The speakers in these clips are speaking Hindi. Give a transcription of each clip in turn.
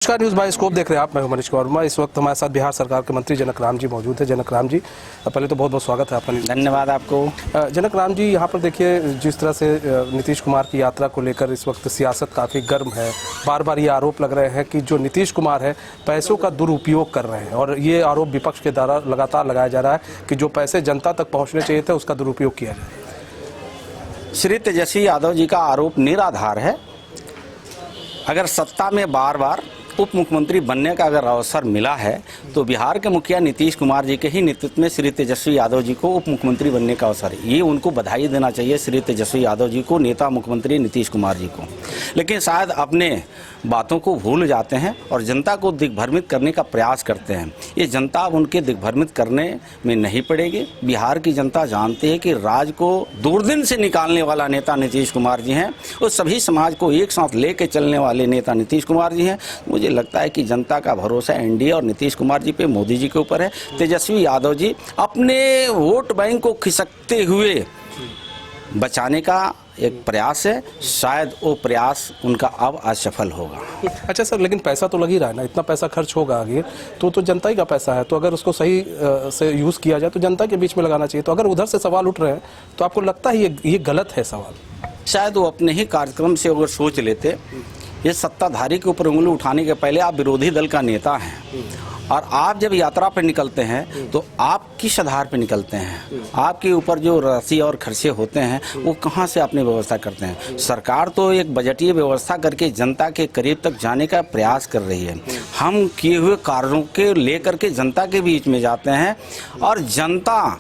नमस्कार, न्यूज़ बाय स्कोप देख रहे हैं आप। मैं हूं मनीष वर्मा। इस वक्त हमारे साथ बिहार सरकार के मंत्री जनक राम जी मौजूद है। जनक राम जी, पहले तो बहुत बहुत स्वागत है आपका। धन्यवाद आपको। जनक राम जी, यहाँ पर देखिए जिस तरह से नीतीश कुमार की यात्रा को लेकर इस वक्त सियासत काफ़ी गर्म है। बार बार ये आरोप लग रहे हैं कि जो नीतीश कुमार है पैसों का दुरुपयोग कर रहे हैं, और ये आरोप विपक्ष के द्वारा लगातार लगाया जा रहा है कि जो पैसे जनता तक पहुँचने चाहिए थे उसका दुरुपयोग किया जाए। श्री तेजस्वी यादव जी का आरोप निराधार है। अगर सत्ता में बार बार उप मुख्यमंत्री बनने का अगर अवसर मिला है तो बिहार के मुखिया नीतीश कुमार जी के ही नेतृत्व में श्री तेजस्वी यादव जी को उप मुख्यमंत्री बनने का अवसर है। ये उनको बधाई देना चाहिए, श्री तेजस्वी यादव जी को, नेता मुख्यमंत्री नीतीश कुमार जी को। लेकिन शायद अपने बातों को भूल जाते हैं और जनता को दिग्भ्रमित करने का प्रयास करते हैं। ये जनता अब उनके दिग्भ्रमित करने में नहीं पड़ेगी। बिहार की जनता जानती है कि राज्य को दुर्दिन से निकालने वाला नेता नीतीश कुमार जी हैं और सभी समाज को एक साथ लेके चलने वाले नेता नीतीश कुमार जी हैं। मुझे लगता है कि जनता का भरोसा एनडीए और नीतीश कुमार जी पे, मोदी जी के ऊपर है। तेजस्वी यादव जी अपने वोट बैंक को खिसकते हुए बचाने का एक प्रयास है। शायद वो प्रयास उनका अब असफल होगा। अच्छा सर, लेकिन पैसा तो लग ही रहा है ना, इतना पैसा खर्च होगा आगे तो जनता ही का पैसा है, तो अगर उसको सही से यूज़ किया जाए तो जनता के बीच में लगाना चाहिए। तो अगर उधर से सवाल उठ रहे हैं तो आपको लगता है ये गलत है सवाल? शायद वो अपने ही कार्यक्रम से अगर सोच लेते। ये सत्ताधारी के ऊपर उंगली उठाने के पहले आप विरोधी दल का नेता हैं, और आप जब यात्रा पर निकलते हैं तो आप किस आधार पर निकलते हैं? आपके ऊपर जो राशि और खर्चे होते हैं वो कहाँ से आपने व्यवस्था करते हैं? सरकार तो एक बजटीय व्यवस्था करके जनता के करीब तक जाने का प्रयास कर रही है। हम किए हुए कार्यों के लेकर के जनता के बीच में जाते हैं और जनता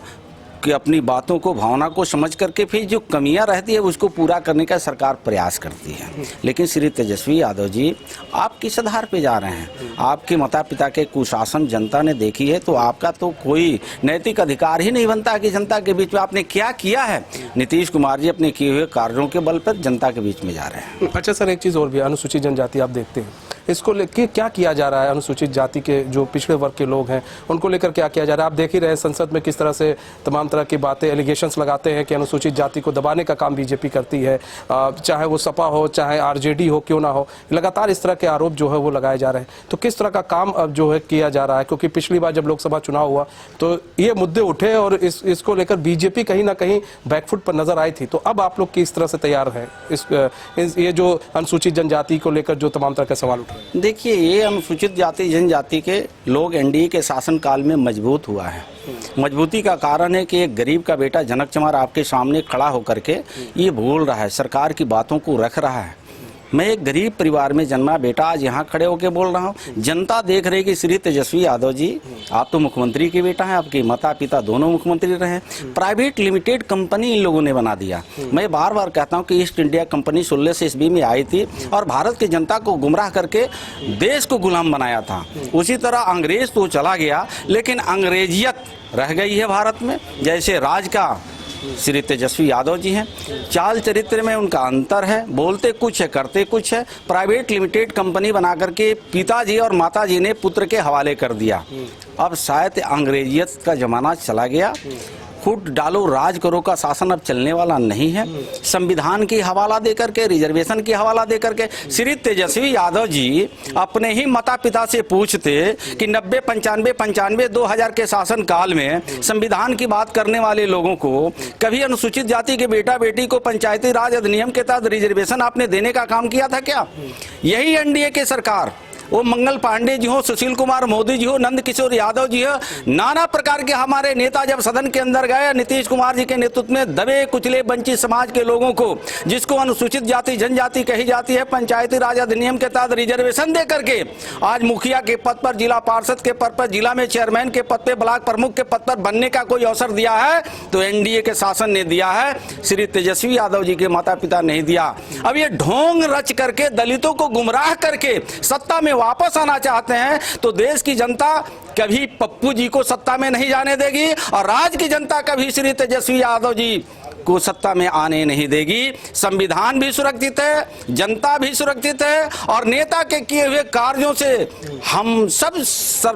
कि अपनी बातों को, भावना को समझ करके फिर जो कमियां रहती है उसको पूरा करने का सरकार प्रयास करती है। लेकिन श्री तेजस्वी यादव जी, आप किस आधार पे जा रहे हैं? आपके माता पिता के कुशासन जनता ने देखी है, तो आपका तो कोई नैतिक अधिकार ही नहीं बनता कि जनता के बीच में आपने क्या किया है। नीतीश कुमार जी अपने किए हुए कार्यों के बल पर जनता के बीच में जा रहे हैं। अच्छा सर, एक चीज़ और भी, अनुसूचित जनजाति आप देखते हैं, इसको लेकर क्या किया जा रहा है? अनुसूचित जाति के जो पिछड़े वर्ग के लोग हैं उनको लेकर क्या किया जा रहा है? आप देख ही रहे हैं संसद में किस तरह से तमाम तरह की बातें, एलिगेशंस लगाते हैं कि अनुसूचित जाति को दबाने का काम बीजेपी करती है, चाहे वो सपा हो चाहे आरजेडी हो, क्यों ना हो, लगातार इस तरह के आरोप जो है वो लगाए जा रहे हैं। तो किस तरह का काम अब जो है किया जा रहा है? क्योंकि पिछली बार जब लोकसभा चुनाव हुआ तो ये मुद्दे उठे और इसको लेकर बीजेपी कहीं ना कहीं बैकफुट पर नजर आई थी। तो अब आप लोग किस तरह से तैयार हैं ये जो अनुसूचित जनजाति को लेकर जो तमाम तरह के सवाल उठ रहे हैं? देखिए, ये अनुसूचित जाति जनजाति के लोग एनडीए के शासनकाल में मजबूत हुआ है। मजबूती का कारण है कि एक गरीब का बेटा जनक चमार आपके सामने खड़ा होकर के ये बोल रहा है, सरकार की बातों को रख रहा है। मैं एक गरीब परिवार में जन्मा बेटा आज यहाँ खड़े होकर बोल रहा हूँ। जनता देख रही कि श्री तेजस्वी यादव जी, आप तो मुख्यमंत्री के बेटा हैं, आपके माता पिता दोनों मुख्यमंत्री रहे। प्राइवेट लिमिटेड कंपनी इन लोगों ने बना दिया। मैं बार बार कहता हूँ कि ईस्ट इंडिया कंपनी 16 से ईस्वी में आई थी और भारत की जनता को गुमराह करके देश को गुलाम बनाया था। उसी तरह अंग्रेज तो चला गया, लेकिन अंग्रेजियत रह गई है भारत में। जैसे राज का श्री तेजस्वी यादव जी हैं, चाल चरित्र में उनका अंतर है, बोलते कुछ है करते कुछ है। प्राइवेट लिमिटेड कंपनी बना करके पिताजी और माताजी ने पुत्र के हवाले कर दिया। अब शायद अंग्रेजियत का जमाना चला गया। खुद डालो राज करो का शासन अब चलने वाला नहीं है। संविधान की हवाला देकर के, रिजर्वेशन की हवाला देकर के श्री तेजस्वी यादव जी अपने ही माता पिता से पूछते कि 90, 95, 2000 के शासन काल में संविधान की बात करने वाले लोगों को कभी अनुसूचित जाति के बेटा बेटी को पंचायती राज अधिनियम के तहत रिजर्वेशन आपने देने का काम किया था क्या? यही एनडीए के सरकार, वो मंगल पांडे जी हो, सुशील कुमार मोदी जी हो, नंद किशोर यादव जी हो, नाना प्रकार के हमारे नेता जब सदन के अंदर गए, नीतीश कुमार जी के नेतृत्व में दबे कुचले वंचित समाज के लोगों को, जिसको अनुसूचित जाति जनजाति कही जाती है, पंचायती राज अधिनियम के तहत रिजर्वेशन दे करके आज मुखिया के पद पर, जिला पार्षद के पद पर, जिला में चेयरमैन के पद पर, ब्लॉक प्रमुख के पद पर बनने का कोई अवसर दिया है तो एनडीए के शासन ने दिया है। श्री तेजस्वी यादव जी के माता पिता नहीं दिया। अब ये ढोंग रच करके दलितों को गुमराह करके सत्ता में वापस आना चाहते हैं तो देश की जनता कभी पप्पू जी को सत्ता में नहीं जाने देगी और राज्य की जनता कभी श्री तेजस्वी यादव जी को सत्ता में आने नहीं देगी। संविधान भी सुरक्षित है, जनता भी सुरक्षित है और नेता के किए हुए कार्यों से हम सब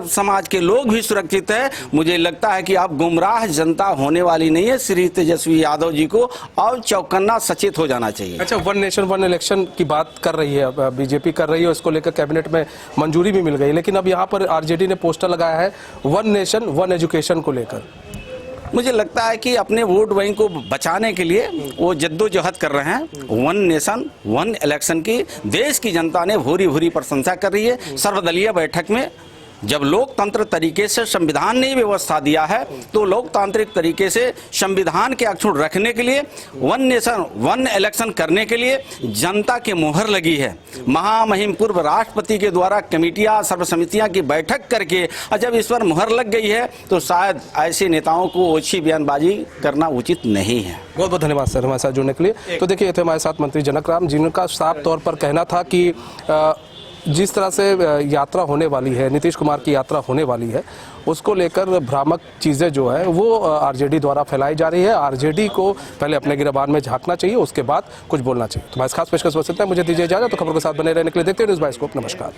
समाज के लोग भी सुरक्षित है। मुझे लगता है कि अब गुमराह जनता होने वाली नहीं है। श्री तेजस्वी यादव जी को और चौकन्ना सचेत हो जाना चाहिए। अच्छा, वन नेशन वन इलेक्शन की बात कर रही है बीजेपी, कर रही है, इसको लेकर कैबिनेट में मंजूरी भी मिल गई, लेकिन अब यहाँ पर आरजेडी ने पोस्टर लगाया है वन नेशन वन एजुकेशन को लेकर। मुझे लगता है कि अपने वोट बैंक को बचाने के लिए वो जद्दोजहद कर रहे हैं। वन नेशन वन इलेक्शन की देश की जनता ने भूरी भूरी प्रशंसा कर रही है। सर्वदलीय बैठक में जब लोकतंत्र तरीके से संविधान ने व्यवस्था दिया है तो लोकतांत्रिक तरीके से संविधान के अक्षुण्ण रखने के लिए वन नेशन वन इलेक्शन करने के लिए जनता की मुहर लगी है। महामहिम पूर्व राष्ट्रपति के द्वारा कमेटियां सर्वसमितियां की बैठक करके जब इस पर मुहर लग गई है तो शायद ऐसे नेताओं को ओछी बयानबाजी करना उचित नहीं है। बहुत बहुत धन्यवाद सर हमारे साथ जुड़ने के लिए। तो देखिए, ये थे हमारे साथ मंत्री जनक राम, जिनका साफ तौर पर कहना था कि जिस तरह से यात्रा होने वाली है, नीतीश कुमार की यात्रा होने वाली है, उसको लेकर भ्रामक चीज़ें जो है वो आरजेडी द्वारा फैलाई जा रही है। आरजेडी को पहले अपने गिरबान में झांकना चाहिए, उसके बाद कुछ बोलना चाहिए। तो बस खास पेशकश हो सकता है। मुझे दीजिए इजाजत। तो खबर के साथ बने रहने के लिए देखते हैं न्यूज़ बाइस्कोप। नमस्कार।